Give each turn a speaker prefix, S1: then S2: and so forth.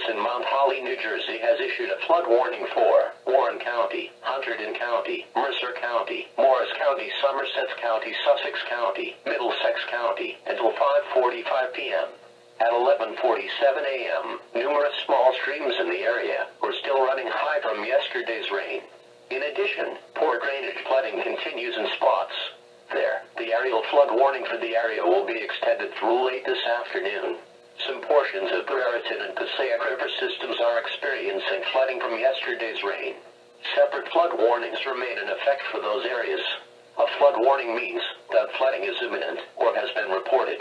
S1: in Mount Holly, New Jersey has issued a flood warning for Warren County, Hunterdon County, Mercer County, Morris County, Somerset County, Sussex County, Middlesex County until 5:45 p.m. At 11:47 a.m., numerous small streams in the area were still running high from yesterday's rain. In addition, poor drainage flooding continues in spots. The aerial flood warning for the area will be extended through late this afternoon. Some portions of the Raritan and Passaic River systems are experiencing flooding from yesterday's rain. Separate flood warnings remain in effect for those areas. A flood warning means that flooding is imminent or has been reported.